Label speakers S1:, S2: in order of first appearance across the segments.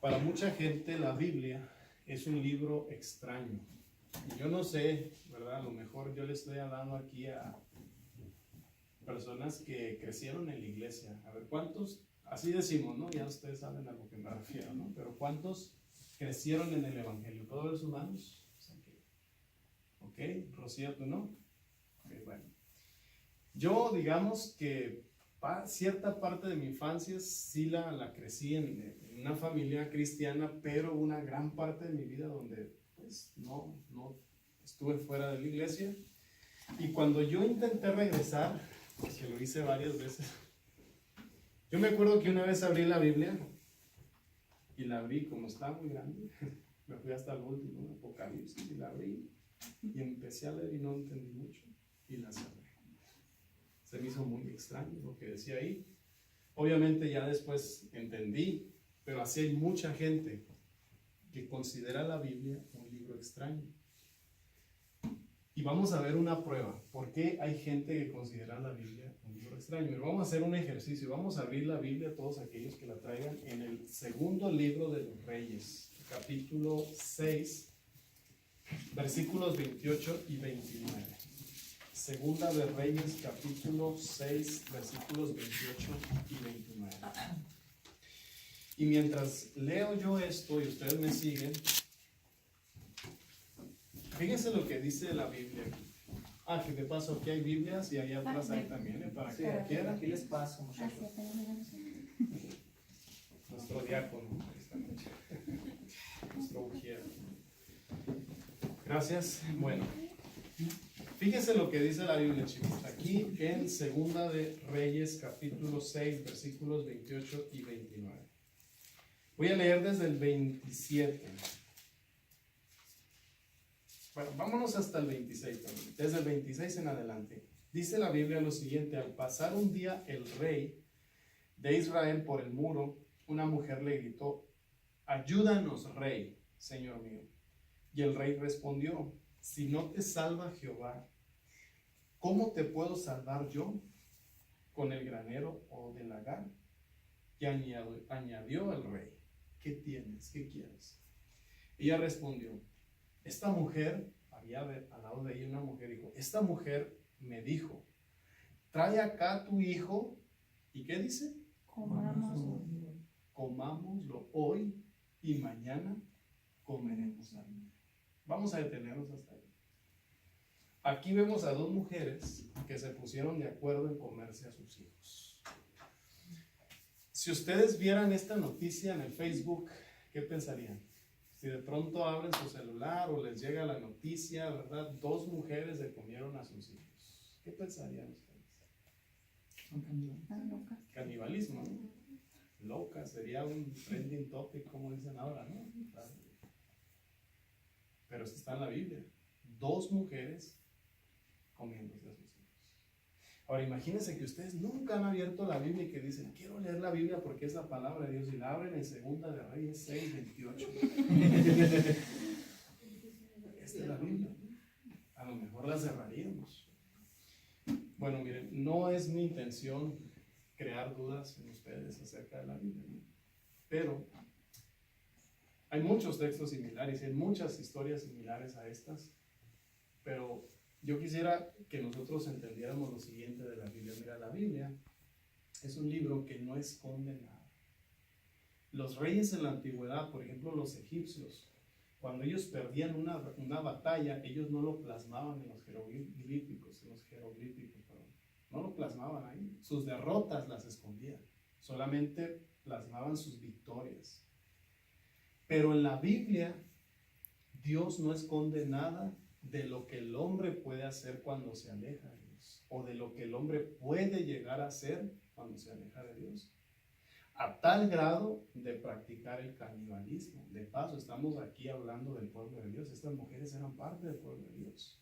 S1: Para mucha gente la Biblia es un libro extraño. Y yo no sé, ¿verdad? A lo mejor yo le estoy hablando aquí a personas que crecieron en la iglesia. A ver, ¿cuántos? Así decimos, ¿no? Ya ustedes saben a lo que me refiero, ¿no? Pero ¿cuántos crecieron en el Evangelio? ¿Puedo ver sus manos? Ok, Rocío, ¿tú no? Okay, bueno. Yo, digamos que cierta parte de mi infancia sí la crecí en una familia cristiana, pero una gran parte de mi vida donde pues no estuve fuera de la iglesia. Y cuando yo intenté regresar, que lo hice varias veces, yo me acuerdo que una vez abrí la Biblia y la abrí como estaba muy grande, me fui hasta el último, Apocalipsis, y la abrí y empecé a leer y no entendí mucho y la cerré. Se me hizo muy extraño lo que decía ahí. Obviamente ya después entendí, pero así hay mucha gente que considera la Biblia un libro extraño. Y vamos a ver una prueba. ¿Por qué hay gente que considera la Biblia un libro extraño? Pero vamos a hacer un ejercicio. Vamos a abrir la Biblia, todos aquellos que la traigan, en el segundo libro de los Reyes, capítulo 6, versículos 28 y 29. Segunda de Reyes, capítulo 6, versículos 28 y 29. Y mientras leo yo esto y ustedes me siguen, fíjense lo que dice la Biblia. Que de paso aquí hay Biblias y allá atrás hay también, para que quieran.
S2: Aquí les paso, muchachos.
S1: Nuestro diácono esta noche. Nuestro ujier. Gracias. Bueno, fíjense lo que dice la Biblia, chicos. Aquí en Segunda de Reyes, capítulo 6, versículos 28 y 29. Voy a leer desde el 27. Bueno, vámonos hasta el 26 también. Desde el 26 en adelante. Dice la Biblia lo siguiente: al pasar un día el rey de Israel por el muro, una mujer le gritó: ayúdanos, rey, señor mío. Y el rey respondió: si no te salva Jehová, ¿cómo te puedo salvar yo con el granero o del lagar? Y añadió el rey: ¿qué tienes? ¿Qué quieres? Ella respondió: esta mujer, había al lado de ella una mujer, dijo: esta mujer me dijo, trae acá tu hijo, ¿y qué dice? Comámoslo hoy y mañana comeremos algo. Vamos a detenernos hasta ahí. Aquí vemos a dos mujeres que se pusieron de acuerdo en comerse a sus hijos. Si ustedes vieran esta noticia en el Facebook, ¿qué pensarían? Si de pronto abren su celular o les llega la noticia, ¿verdad? Dos mujeres se comieron a sus hijos. ¿Qué pensarían ustedes? Canibalismo, ¿no? Loca, sería un trending topic, como dicen ahora, ¿no? Pero esto está en la Biblia. Dos mujeres comiéndose a sus hijos. Ahora imagínense que ustedes nunca han abierto la Biblia y que dicen: quiero leer la Biblia porque es la palabra de Dios, y la abren en Segunda de Reyes 6, 28. Esta es la Biblia. A lo mejor la cerraríamos. Bueno, miren, no es mi intención crear dudas en ustedes acerca de la Biblia, ¿no? Pero hay muchos textos similares, hay muchas historias similares a estas, pero yo quisiera que nosotros entendiéramos lo siguiente de la Biblia. Mira, la Biblia es un libro que no esconde nada. Los reyes en la antigüedad, por ejemplo los egipcios, cuando ellos perdían una batalla, ellos no lo plasmaban en los jeroglíficos, no lo plasmaban ahí. Sus derrotas las escondían, solamente plasmaban sus victorias. Pero en la Biblia, Dios no esconde nada de lo que el hombre puede hacer cuando se aleja de Dios, o de lo que el hombre puede llegar a hacer cuando se aleja de Dios, a tal grado de practicar el canibalismo. De paso, estamos aquí hablando del pueblo de Dios. Estas mujeres eran parte del pueblo de Dios.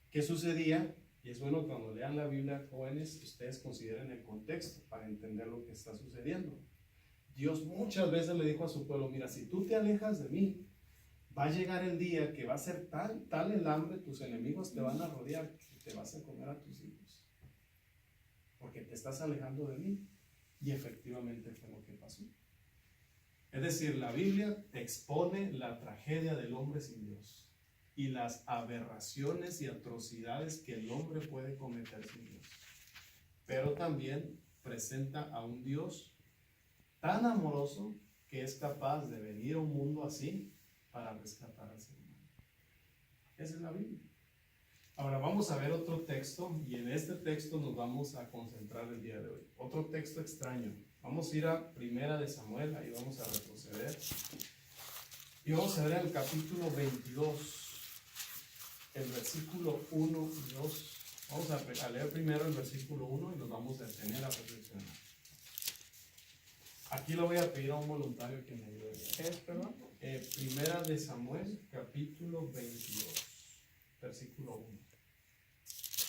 S1: ¿Qué sucedía? Y es bueno cuando lean la Biblia, jóvenes, que ustedes consideren el contexto para entender lo que está sucediendo. Dios muchas veces le dijo a su pueblo: mira, si tú te alejas de mí, va a llegar el día que va a ser tal el hambre, tus enemigos te van a rodear, que te vas a comer a tus hijos, porque te estás alejando de mí. Y efectivamente fue lo que pasó. Es decir, la Biblia expone la tragedia del hombre sin Dios y las aberraciones y atrocidades que el hombre puede cometer sin Dios. Pero también presenta a un Dios tan amoroso que es capaz de venir a un mundo así para rescatar al ser humano. Esa es la Biblia. Ahora vamos a ver otro texto y en este texto nos vamos a concentrar el día de hoy. Otro texto extraño. Vamos a ir a Primera de Samuel, ahí vamos a retroceder. Y vamos a ver el capítulo 22, el versículo 1 y 2. Vamos a leer primero el versículo 1 y nos vamos a detener a reflexionar. Aquí le voy a pedir a un voluntario que me ayude. ¿Qué es, perdón? Primera de Samuel, capítulo 22, versículo 1.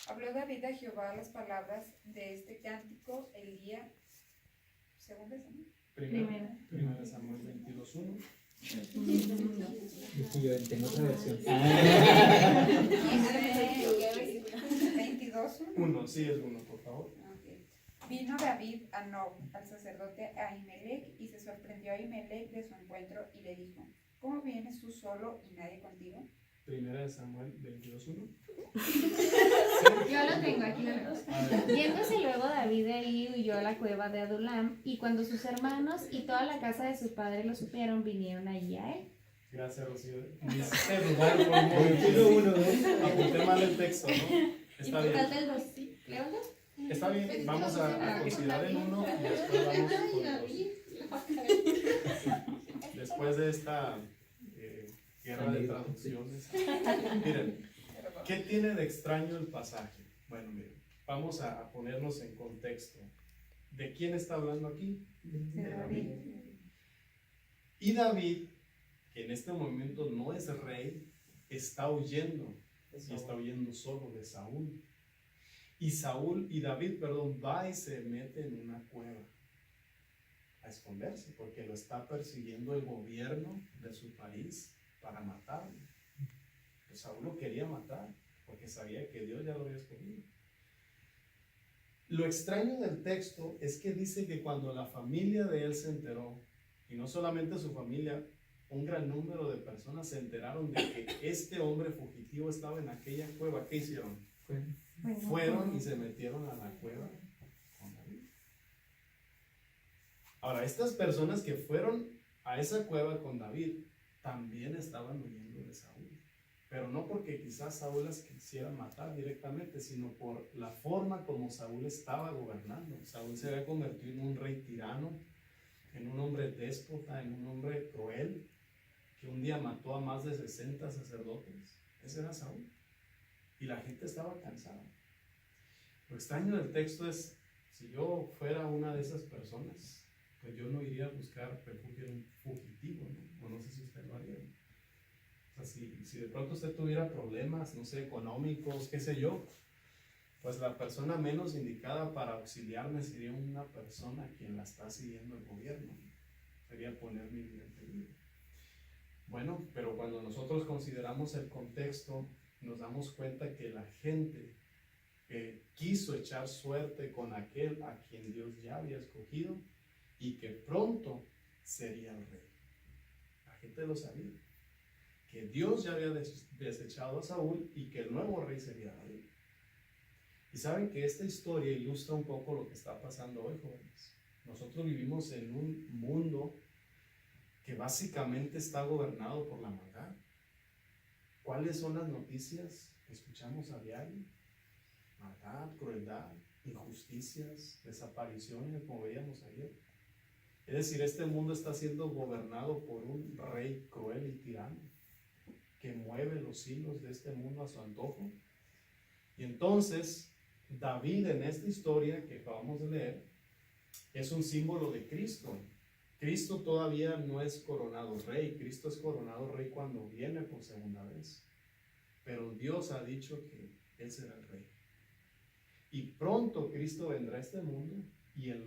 S2: Habló David a Jehová las palabras de este cántico el día, según de Samuel.
S1: Primera de Samuel 22, 1.
S3: Yo tengo otra versión.
S2: 22,
S1: 1, sí es 1, por favor.
S2: Vino David a Nob, al sacerdote Ahimelech, y se sorprendió a Ahimelech de su encuentro y le dijo: ¿Cómo vienes tú solo y nadie contigo?
S1: Primera de Samuel 22, 1.
S4: Yo lo tengo aquí, la verdad. Yéndose luego David de ahí huyó a la cueva de Adulam, y cuando sus hermanos y toda la casa de su padre lo supieron, vinieron allí a él.
S1: Gracias, Rocío. Me hiciste dudar por un momento. Apunté mal el texto, ¿no? Está bien.
S4: el 2, ¿sí? ¿Levantas?
S1: Está bien, vamos a considerar el 1 y después vamos con el 2. Después de esta guerra de traducciones. Miren, ¿qué tiene de extraño el pasaje? Bueno, miren, vamos a ponernos en contexto. ¿De quién está hablando aquí? De David. Y David, que en este momento no es rey, está huyendo. Y está huyendo solo de Saúl. Y David, va y se mete en una cueva a esconderse porque lo está persiguiendo el gobierno de su país para matarlo. Pues Saúl lo quería matar porque sabía que Dios ya lo había escogido. Lo extraño del texto es que dice que cuando la familia de él se enteró, y no solamente su familia, un gran número de personas se enteraron de que este hombre fugitivo estaba en aquella cueva, ¿qué hicieron? Fueron y se metieron a la cueva con David. Ahora, estas personas que fueron a esa cueva con David también estaban huyendo de Saúl, pero no porque quizás Saúl las quisiera matar directamente, sino por la forma como Saúl estaba gobernando. Saúl se había convertido en un rey tirano, en un hombre déspota, en un hombre cruel, que un día mató a más de 60 sacerdotes. Ese era Saúl. Y la gente estaba cansada. Lo extraño del texto es, si yo fuera una de esas personas, pues yo no iría a buscar refugio en un fugitivo, ¿no? O no sé si usted lo haría. O sea, si de pronto usted tuviera problemas, no sé, económicos, qué sé yo, pues la persona menos indicada para auxiliarme sería una persona a quien la está siguiendo el gobierno. Sería poner mi vida en peligro. Bueno, pero cuando nosotros consideramos el contexto, nos damos cuenta que la gente que quiso echar suerte con aquel a quien Dios ya había escogido y que pronto sería el rey. La gente lo sabía, que Dios ya había desechado a Saúl y que el nuevo rey sería David. Y saben que esta historia ilustra un poco lo que está pasando hoy, jóvenes. Nosotros vivimos en un mundo que básicamente está gobernado por la maldad. ¿Cuáles son las noticias que escuchamos a diario? Maldad, crueldad, injusticias, desapariciones, como veíamos ayer. Es decir, este mundo está siendo gobernado por un rey cruel y tirano que mueve los hilos de este mundo a su antojo. Y entonces, David en esta historia que acabamos de leer es un símbolo de Cristo. Cristo todavía no es coronado rey. Cristo es coronado rey cuando viene por segunda vez. Pero Dios ha dicho que Él será el rey. Y pronto Cristo vendrá a este mundo y el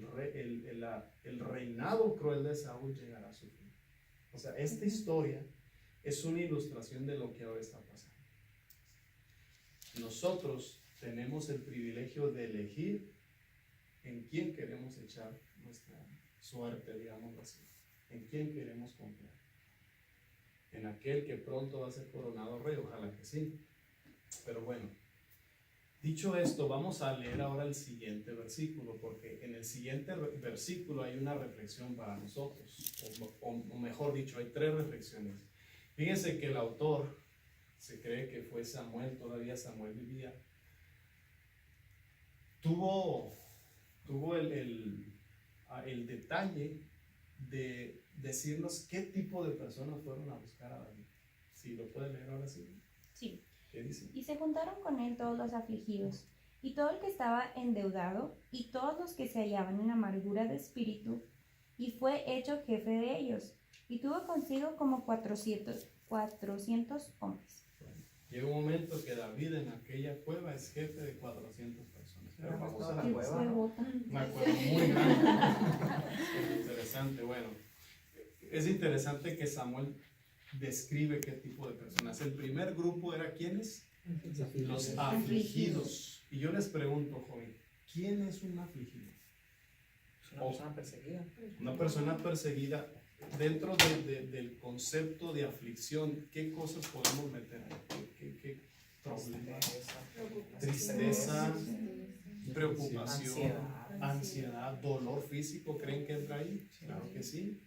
S1: reinado cruel de Saúl llegará a su fin. O sea, esta historia es una ilustración de lo que ahora está pasando. Nosotros tenemos el privilegio de elegir en quién queremos echar nuestra suerte, digamos así. ¿En quién queremos confiar? En aquel que pronto va a ser coronado rey, ojalá que sí. Pero bueno, dicho esto, vamos a leer ahora el siguiente versículo, porque en el siguiente versículo hay una reflexión para nosotros, o mejor dicho, hay 3 reflexiones. Fíjense que el autor, se cree que fue Samuel, todavía Samuel vivía, tuvo el detalle de decirnos qué tipo de personas fueron a buscar a David. Si lo pueden leer ahora sí.
S4: Sí.
S1: ¿Qué dice?
S4: Y se juntaron con él todos los afligidos, y todo el que estaba endeudado, y todos los que se hallaban en amargura de espíritu, y fue hecho jefe de ellos, y tuvo consigo como 400 hombres.
S1: Bueno, llega un momento que David en aquella cueva es jefe de 400 personas. Pero vamos a
S4: Y se bota.
S1: una cueva muy grande. Interesante, bueno. Es interesante que Samuel describe qué tipo de personas. El primer grupo era ¿quiénes? Los afligidos. Y yo les pregunto, joven, ¿quién es un afligido?
S3: Es una persona perseguida.
S1: Una persona perseguida. Dentro del concepto de aflicción, ¿qué cosas podemos meter ahí? ¿Qué problemas? Tristeza, preocupación, ansiedad, dolor físico, ¿creen que entra ahí? Claro que sí.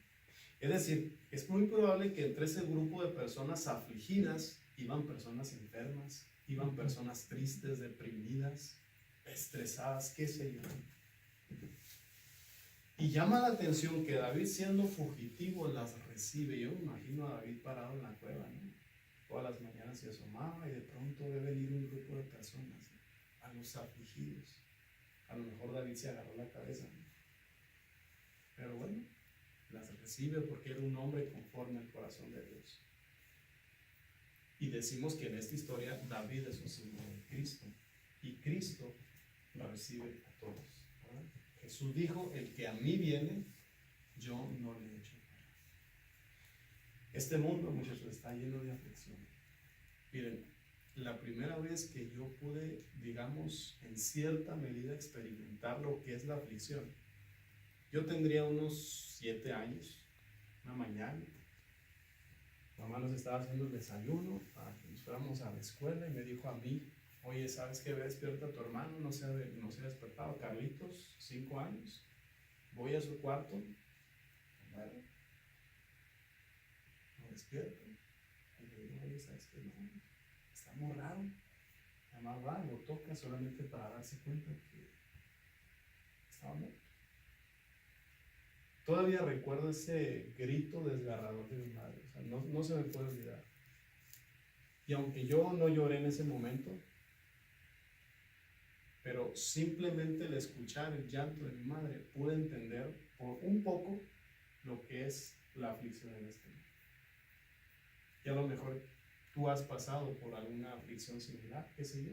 S1: Es decir, es muy probable que entre ese grupo de personas afligidas iban personas enfermas, iban personas tristes, deprimidas, estresadas, qué sé yo. Y llama la atención que David, siendo fugitivo, las recibe. Yo me imagino a David parado en la cueva, ¿no? Todas las mañanas se asomaba y de pronto ve venir un grupo de personas, ¿no? A los afligidos. A lo mejor David se agarró la cabeza, ¿no? Pero bueno, las recibe porque era un hombre conforme al corazón de Dios. Y decimos que en esta historia David es un símbolo de Cristo. Y Cristo lo recibe a todos, ¿verdad? Jesús dijo, el que a mí viene, yo no le echo fuera. Este mundo, muchachos, está lleno de aflicción. Miren, la primera vez que yo pude, digamos, en cierta medida experimentar lo que es la aflicción, yo tendría unos 7 años, una mañana. Mamá nos estaba haciendo el desayuno para que nos fuéramos a la escuela y me dijo a mí, oye, ¿sabes qué? Ve, despierta a tu hermano, no se ha despertado. Carlitos, 5 años. Voy a su cuarto. Bueno, me despierto. Y le digo, oye, ¿sabes qué? No, está muy raro. Además va, lo toca solamente para darse cuenta que estaba muerto. Todavía recuerdo ese grito desgarrador de mi madre. O sea, no se me puede olvidar. Y aunque yo no lloré en ese momento, pero simplemente el escuchar el llanto de mi madre pude entender por un poco lo que es la aflicción en este mundo. Y a lo mejor tú has pasado por alguna aflicción similar, qué sé yo.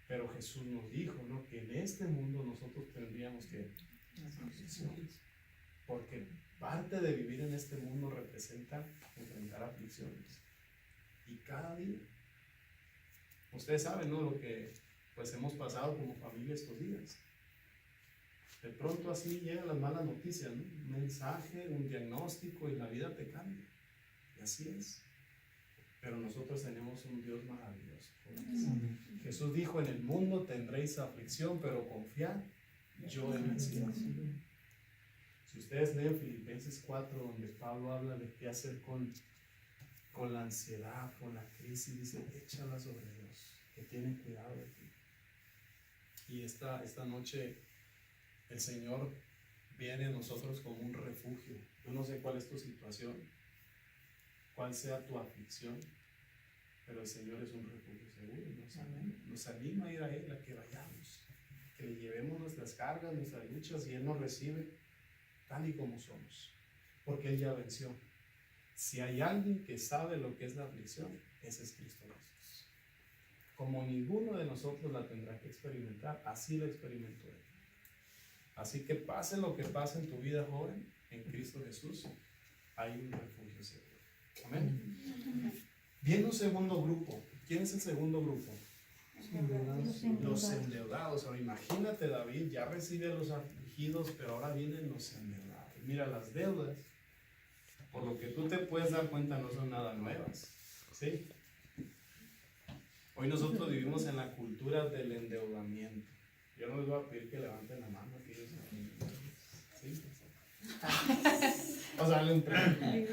S1: Pero Jesús nos dijo, ¿no?, que en este mundo nosotros tendríamos que aflicciones. Porque parte de vivir en este mundo representa enfrentar aflicciones. Y cada día, ustedes saben, ¿no?, lo que pues hemos pasado como familia estos días. De pronto así llegan las malas noticias, ¿no? Un mensaje, un diagnóstico y la vida te cambia. Y así es. Pero nosotros tenemos un Dios maravilloso. Jesús dijo, en el mundo tendréis aflicción, pero confiad, yo he vencido. Si ustedes leen Filipenses 4, donde Pablo habla de qué hacer con la ansiedad, con la crisis, dice, échala sobre Dios, que tiene cuidado de ti. Y esta noche el Señor viene a nosotros como un refugio. Yo no sé cuál es tu situación, cuál sea tu aflicción, pero el Señor es un refugio seguro y nos anima a ir a Él, a que vayamos, que le llevemos nuestras cargas, nuestras luchas, y Él nos recibe tal y como somos, porque Él ya venció. Si hay alguien que sabe lo que es la aflicción, ese es Cristo Jesús. Como ninguno de nosotros la tendrá que experimentar, así la experimentó Él. Así que pase lo que pase en tu vida, joven, en Cristo Jesús hay un refugio seguro. Amén. Viene un segundo grupo. ¿Quién es el segundo grupo? Los endeudados. Ahora imagínate, David ya recibe a los afligidos, pero ahora vienen los endeudados. Mira, las deudas, por lo que tú te puedes dar cuenta, no son nada nuevas, ¿sí? Hoy nosotros vivimos en la cultura del endeudamiento. Yo no les voy a pedir que levanten la mano, que ellos ¿sí? O sea, lo entiendo.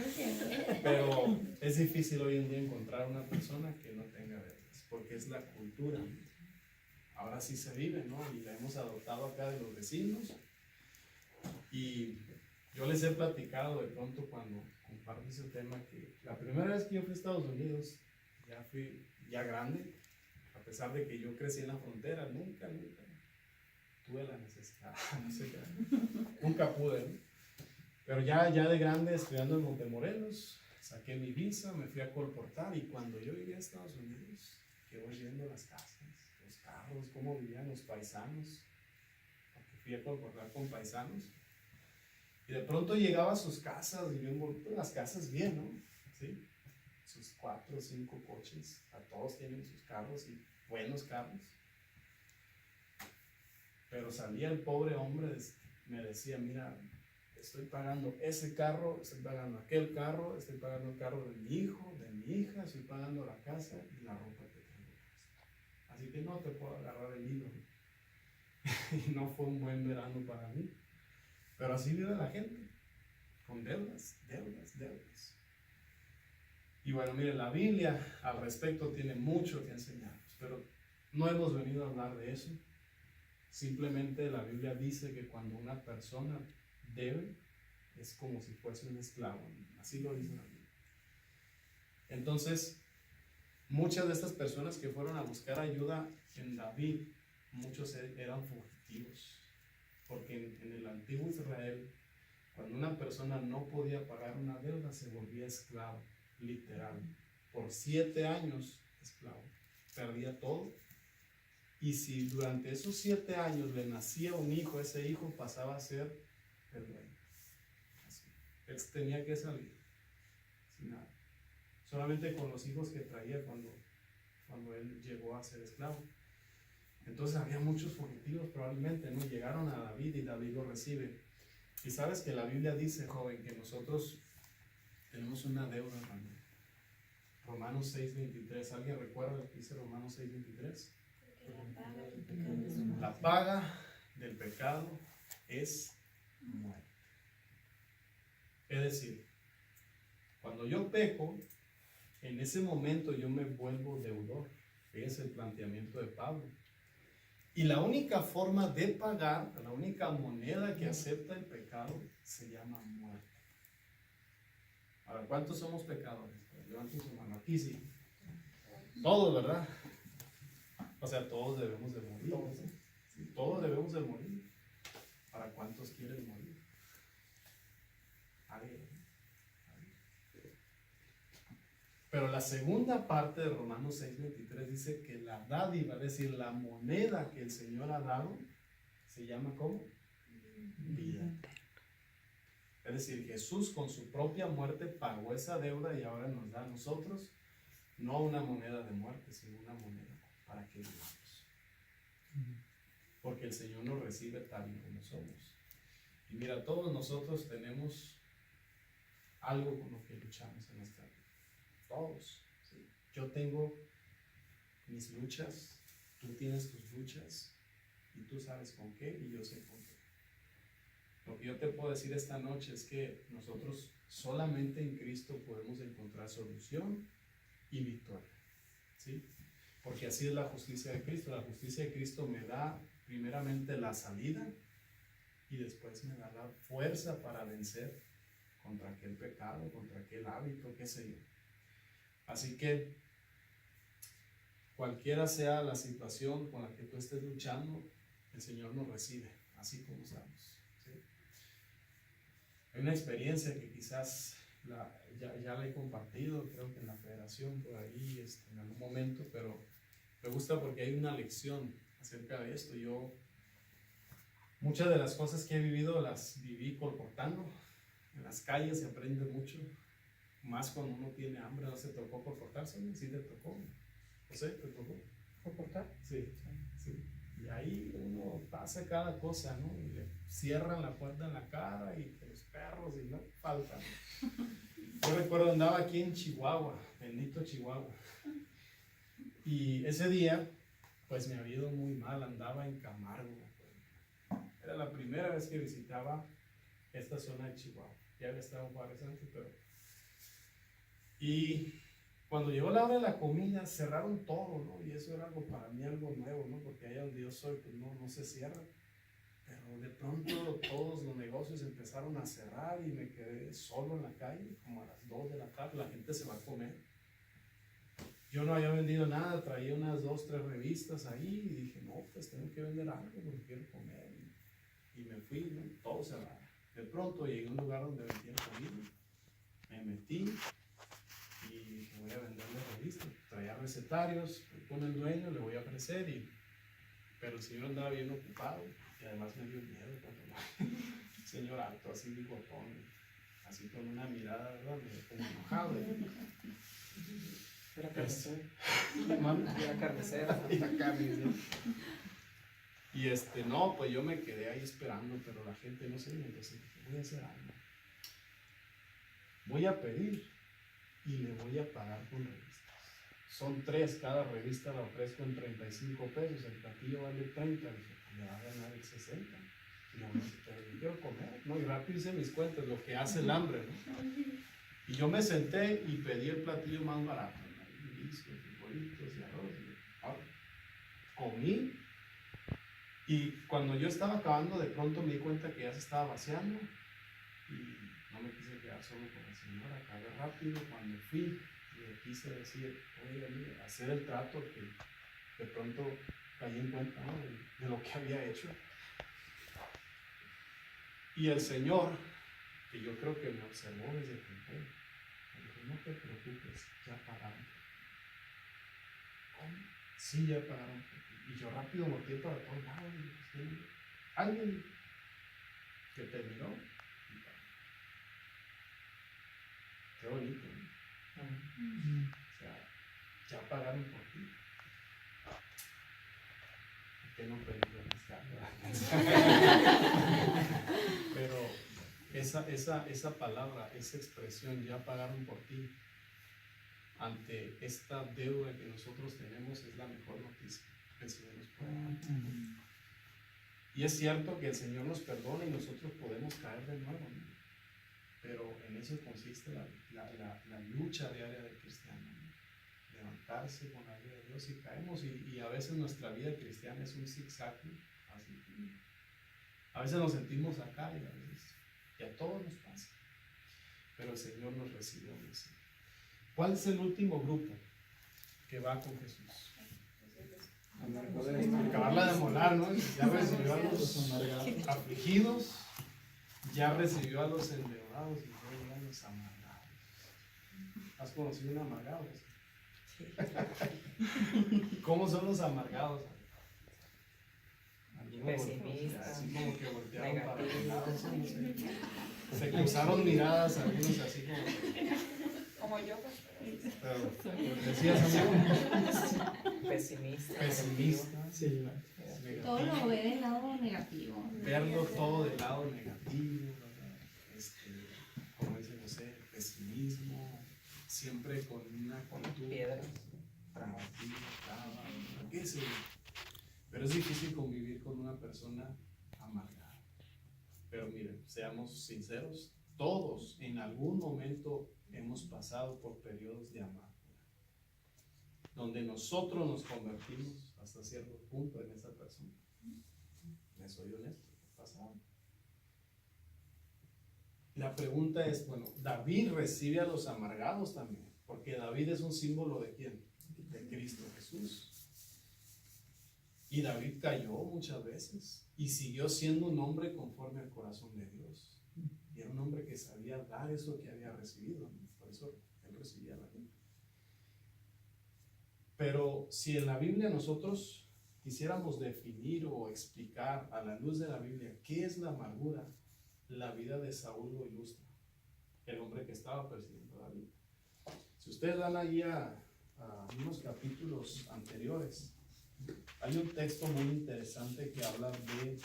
S1: Pero es difícil hoy en día encontrar una persona que no tenga deudas, porque es la cultura. Ahora sí se vive, ¿no? Y la hemos adoptado acá de los vecinos. Y yo les he platicado de pronto cuando comparto ese tema que la primera vez que yo fui a Estados Unidos, ya fui ya grande, a pesar de que yo crecí en la frontera, nunca tuve la necesidad, no sé qué, nunca pude, ¿no? Pero ya de grande, estudiando en Montemorelos, saqué mi visa, me fui a colportar y cuando yo llegué a Estados Unidos, que voy viendo las casas, los carros, cómo vivían los paisanos, porque fui a colportar con paisanos, y de pronto llegaba a sus casas y yo envuelto en las casas bien, ¿no? ¿Sí? Sus 4 o 5 coches, a todos tienen sus carros y buenos carros. Pero salía el pobre hombre, me decía, mira, estoy pagando ese carro, estoy pagando aquel carro, estoy pagando el carro de mi hijo, de mi hija, estoy pagando la casa y la ropa que tengo. Así que no te puedo agarrar el hilo. Y no fue un buen verano para mí. Pero así vive la gente, con deudas. Y bueno, mire, la Biblia al respecto tiene mucho que enseñarnos, pero no hemos venido a hablar de eso. Simplemente la Biblia dice que cuando una persona debe, es como si fuese un esclavo. Así lo dice la Biblia. Entonces, muchas de estas personas que fueron a buscar ayuda en David, muchos eran fugitivos. Porque en el antiguo Israel, cuando una persona no podía pagar una deuda, se volvía esclavo, literal. Por 7 años, esclavo. Perdía todo. Y si durante esos 7 años le nacía un hijo, ese hijo pasaba a ser el rey. Así. Él tenía que salir sin nada. Solamente con los hijos que traía cuando él llegó a ser esclavo. Entonces había muchos fugitivos probablemente, ¿no? Llegaron a David y David lo recibe. Y sabes que la Biblia dice, joven, que nosotros tenemos una deuda también. Romanos 6:23. ¿Alguien recuerda lo que dice Romanos 6:23? La paga del pecado es muerte. Es decir, cuando yo peco, en ese momento yo me vuelvo deudor. Ese es el planteamiento de Pablo. Y la única forma de pagar, la única moneda que acepta el pecado, se llama muerte. Ahora, ¿cuántos somos pecadores? Levanten su mano. Aquí sí. Todos, ¿verdad? O sea, todos debemos de morir. Sí, todos debemos de morir. ¿Para cuántos quieren morir? Pero la segunda parte de Romanos 6:23 dice que la dádiva, es decir, la moneda que el Señor ha dado, se llama ¿cómo? Vida. Es decir, Jesús con su propia muerte pagó esa deuda y ahora nos da a nosotros no una moneda de muerte, sino una moneda para que vivamos. Porque el Señor nos recibe tal y como somos. Y mira, todos nosotros tenemos algo con lo que luchamos en nuestra vida. Todos. ¿Sí? Yo tengo mis luchas, tú tienes tus luchas, y tú sabes con qué, y yo sé con qué. Lo que yo te puedo decir esta noche es que nosotros solamente en Cristo podemos encontrar solución y victoria. ¿Sí? Porque así es la justicia de Cristo. La justicia de Cristo me da primeramente la salida y después me da la fuerza para vencer contra aquel pecado, contra aquel hábito, qué sé yo. Así que cualquiera sea la situación con la que tú estés luchando, el Señor nos recibe, así como estamos. ¿Sí? Hay una experiencia que quizás ya la he compartido, creo que en la federación por ahí en algún momento, pero me gusta porque hay una lección acerca de esto. Yo muchas de las cosas que he vivido las viví colportando. En las calles se aprende mucho, más cuando uno tiene hambre. ¿No se tocó colportarse? ¿Sí te tocó? ¿José, te tocó?
S3: ¿Colportar?
S1: Sí, sí. Y ahí uno pasa cada cosa, ¿no? Y le cierran la puerta en la cara y que los perros y no faltan. Yo recuerdo andaba aquí en Chihuahua, bendito Chihuahua. Y ese día, pues me había ido muy mal, andaba en Camargo. Era la primera vez que visitaba esta zona de Chihuahua. Ya había estado en Juárez antes, pero... Y cuando llegó la hora de la comida, cerraron todo, ¿no? Y eso era algo para mí, algo nuevo, ¿no? Porque allá donde yo soy, pues no se cierra. Pero de pronto todos los negocios empezaron a cerrar y me quedé solo en la calle, como a las 2 de la tarde, la gente se va a comer. Yo no había vendido nada, traía unas 2, 3 revistas ahí y dije, no, pues tengo que vender algo porque quiero comer. Y me fui, ¿no? Todo cerrado. De pronto llegué a un lugar donde vendían comida, me metí y dije, voy a venderle revistas. Traía recetarios, fui con el dueño, le voy a ofrecer, pero el señor andaba bien ocupado y además me dio miedo cuando el señor alto, así bigotón, así con una mirada, ¿verdad? Como enojado.
S3: Era carnicero.
S1: ¿Manda?
S3: Era carnicero.
S1: Era carnicero. Y no, pues yo me quedé ahí esperando, pero la gente no se vio, entonces dije, voy a hacer algo. Voy a pedir y le voy a pagar con revistas. Son 3, cada revista la ofrezco en 35 pesos, el platillo vale 30, dije, me va a ganar el 60. No, pero yo quiero comer, ¿no? Y rápido hice mis cuentas, lo que hace el hambre, ¿no? Y yo me senté y pedí el platillo más barato, ¿no? Y listo, frijolitos y arroz. Y ahora, comí. Y cuando yo estaba acabando, de pronto me di cuenta que ya se estaba vaciando y no me quise quedar solo con la señora. Acabé rápido. Cuando fui, le quise decir, oye, mira, hacer el trato, que de pronto caí en cuenta, ¿no? de lo que había hecho. Y el señor, que yo creo que me observó desde el primer, me dijo, no te preocupes, ya pagaron. ¿Cómo? Sí, ya pagaron. Y yo rápido volteé para todos lados y dije, sí, alguien que terminó y pagó. Qué bonito, ¿no? O sea, ya pagaron por ti. ¿Por qué no pedí la Pero esa palabra, esa expresión, ya pagaron por ti, ante esta deuda que nosotros tenemos, es la mejor noticia que el Señor nos puede dar. Y es cierto que el Señor nos perdona y nosotros podemos caer de nuevo, ¿no? Pero en eso consiste la lucha diaria del cristiano, ¿no? Levantarse con la ayuda de Dios, y caemos, y a veces nuestra vida cristiana es un zigzag, ¿no? Así. A veces nos sentimos acá y a todos nos pasa, pero el Señor nos recibió. ¿Cuál es el último grupo que va con Jesús? Acabarla de molar, ¿no? Ya recibió a los afligidos, ya recibió a los endeudados y luego a los amargados. ¿Has conocido un amargado? ¿Cómo son los amargados?
S3: Pesimistas,
S1: así como que voltearon para el lado,
S3: negativos.
S1: se cruzaron miradas, algunos así
S2: Como yo, pues.
S1: pero decías amigo,
S3: Pesimista.
S1: sí,
S4: Todo lo ve del lado negativo.
S1: verlo todo del lado negativo, ¿verdad? Como dice José, pesimismo, siempre con una actitud
S3: Piedra.
S1: qué sé yo. Pero es difícil convivir con una persona amargada. Pero miren, seamos sinceros, todos en algún momento hemos pasado por periodos de amargura, donde nosotros nos convertimos hasta cierto punto en esa persona. Me soy honesto, pasado. La pregunta es, bueno, David recibe a los amargados también, porque David es un símbolo ¿de quién? De Cristo Jesús. Y David cayó muchas veces y siguió siendo un hombre conforme al corazón de Dios. Y era un hombre que sabía dar eso que había recibido, ¿no? Por eso él recibía la vida. Pero si en la Biblia nosotros quisiéramos definir o explicar a la luz de la Biblia qué es la amargura, la vida de Saúl lo ilustra, el hombre que estaba persiguiendo a David. Si ustedes van allí a unos capítulos anteriores, Hay un texto muy interesante que habla de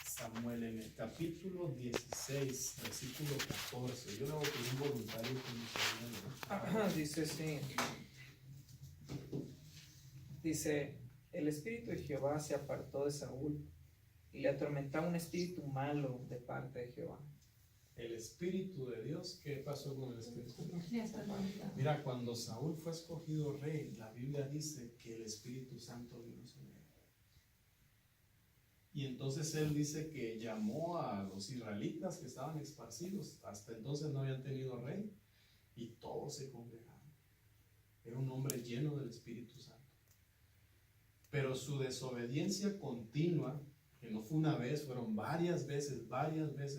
S1: Samuel en el capítulo 16, versículo 14. Yo lo hago con un voluntario que me
S3: Ajá, dice sí. Dice, el espíritu de Jehová se apartó de Saúl y le atormentaba un espíritu malo de parte de Jehová.
S1: El Espíritu de Dios, ¿qué pasó con el Espíritu de Dios? Mira, cuando Saúl fue escogido rey, la Biblia dice que el Espíritu Santo vino sobre él. Y entonces él dice que llamó a los israelitas que estaban esparcidos, hasta entonces no habían tenido rey, y todos se congregaron. Era un hombre lleno del Espíritu Santo. Pero su desobediencia continua, que no fue una vez, fueron varias veces,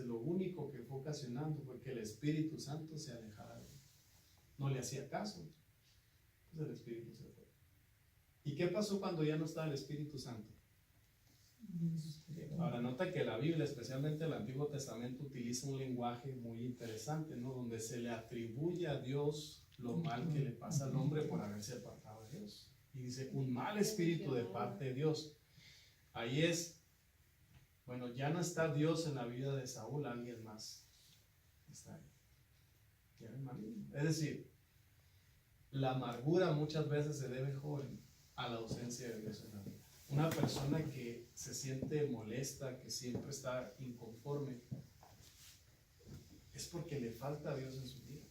S1: lo único que fue ocasionando fue que el Espíritu Santo se alejara de él. No le hacía caso. Entonces el Espíritu se fue. ¿Y qué pasó cuando ya no estaba el Espíritu Santo? Ahora nota que la Biblia, especialmente el Antiguo Testamento, utiliza un lenguaje muy interesante, ¿no? Donde se le atribuye a Dios lo mal que le pasa al hombre por haberse apartado de Dios. Y dice, un mal espíritu de parte de Dios. Ahí es, bueno, ya no está Dios en la vida de Saúl, alguien más está ahí. Ya es maligno. Es decir, la amargura muchas veces se debe, joven, a la ausencia de Dios en la vida. Una persona que se siente molesta, que siempre está inconforme, es porque le falta a Dios en su vida.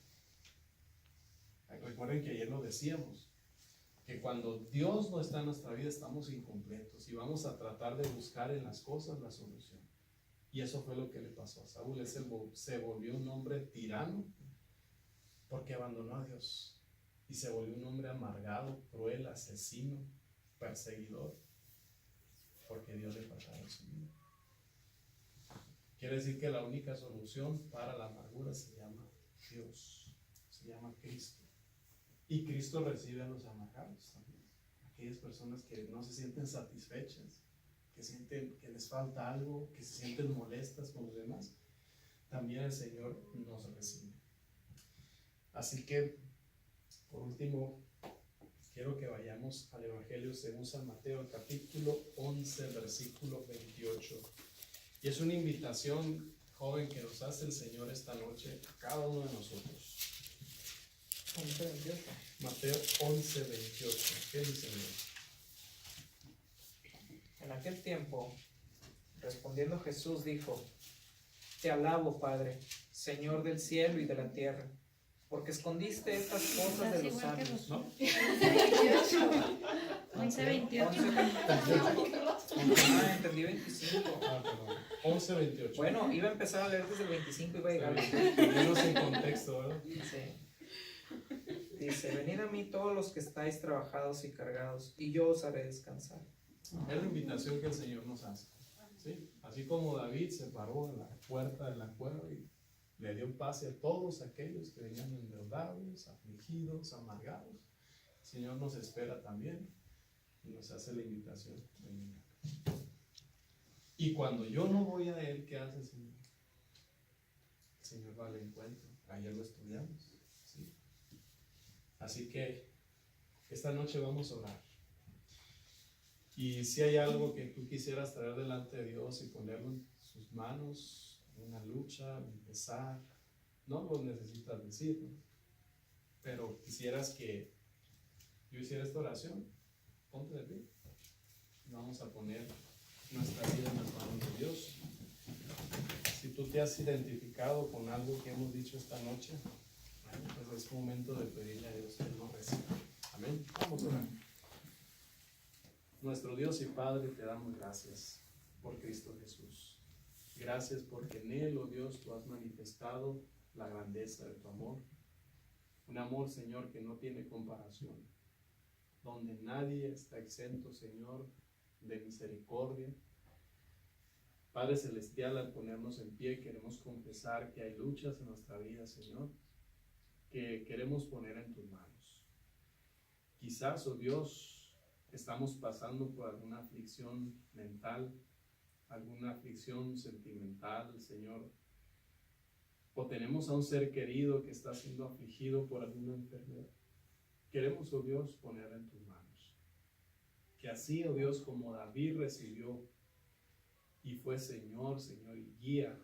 S1: Recuerden que ayer lo decíamos, que cuando Dios no está en nuestra vida estamos incompletos y vamos a tratar de buscar en las cosas la solución. Y eso fue lo que le pasó a Saúl. Él se volvió un hombre tirano porque abandonó a Dios y se volvió un hombre amargado, cruel, asesino, perseguidor, porque Dios le faltaba en su vida. Quiere decir que la única solución para la amargura se llama Dios, se llama Cristo. Y Cristo recibe a los amargados también, aquellas personas que no se sienten satisfechas, que sienten que les falta algo, que se sienten molestas con los demás. También el Señor nos recibe. Así que, por último, quiero que vayamos al Evangelio según San Mateo, capítulo 11, versículo 28. Y es una invitación, joven, que nos hace el Señor esta noche a cada uno de nosotros.
S3: 11:28.
S1: Mateo 11, 28. ¿Qué dice Dios?
S3: En aquel tiempo, respondiendo Jesús, dijo: Te alabo, Padre, Señor del cielo y de la tierra, porque escondiste estas cosas de los sabios.
S1: ¿No?
S4: 11:28.
S3: Ah, entendí 25.
S1: Ah, perdón. 11, 28.
S3: Bueno, iba a empezar a leer desde el 25 y iba a llegar al
S1: Menos en contexto, ¿verdad?
S3: Dice, venid a mí todos los que estáis trabajados y cargados, y yo os haré descansar.
S1: Es la invitación que el Señor nos hace. ¿Sí? Así como David se paró en la puerta de la cueva y le dio pase a todos aquellos que venían endeudados, afligidos, amargados. El Señor nos espera también y nos hace la invitación de venir. Y cuando yo no voy a Él, ¿qué hace el Señor? El Señor va al encuentro. Ayer lo estudiamos. ¿Sí? Así que esta noche vamos a orar. Y si hay algo que tú quisieras traer delante de Dios y ponerlo en sus manos, una lucha, empezar, no lo necesitas decir, ¿no? Pero quisieras que yo hiciera esta oración, ponte de pie. Vamos a poner nuestra vida en las manos de Dios. Si tú te has identificado con algo que hemos dicho esta noche, bueno, pues es momento de pedirle a Dios que nos reciba. Amén. Vamos a orar. Nuestro Dios y Padre, te damos gracias por Cristo Jesús. Gracias porque en Él, oh Dios, tú has manifestado la grandeza de tu amor. Un amor, Señor, que no tiene comparación. Donde nadie está exento, Señor, de misericordia. Padre Celestial, al ponernos en pie, queremos confesar que hay luchas en nuestra vida, Señor, que queremos poner en tus manos. Quizás, oh Dios, estamos pasando por alguna aflicción mental, alguna aflicción sentimental, Señor, o tenemos a un ser querido que está siendo afligido por alguna enfermedad. Queremos, oh Dios, poner en tus manos. Que así, oh Dios, como David recibió y fue Señor y guía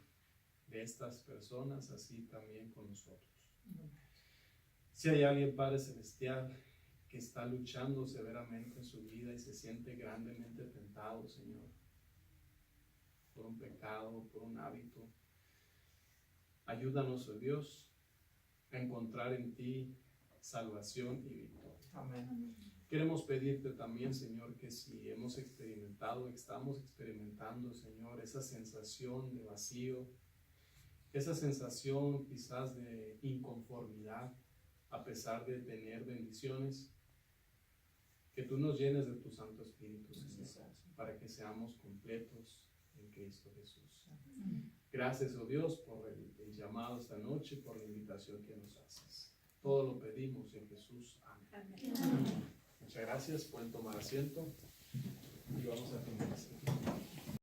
S1: de estas personas, así también con nosotros. Si hay alguien, Padre Celestial, que está luchando severamente en su vida y se siente grandemente tentado, Señor, por un pecado, por un hábito, ayúdanos, oh Dios, a encontrar en ti salvación y victoria.
S3: Amén.
S1: Queremos pedirte también, Señor, que si hemos experimentado, estamos experimentando, Señor, esa sensación de vacío, esa sensación quizás de inconformidad, a pesar de tener bendiciones, que tú nos llenes de tu Santo Espíritu, Señor, para que seamos completos en Cristo Jesús. Gracias, oh Dios, por el llamado esta noche, por la invitación que nos haces. Todo lo pedimos en Jesús. Amén. Muchas gracias. Pueden tomar asiento y vamos a finalizar.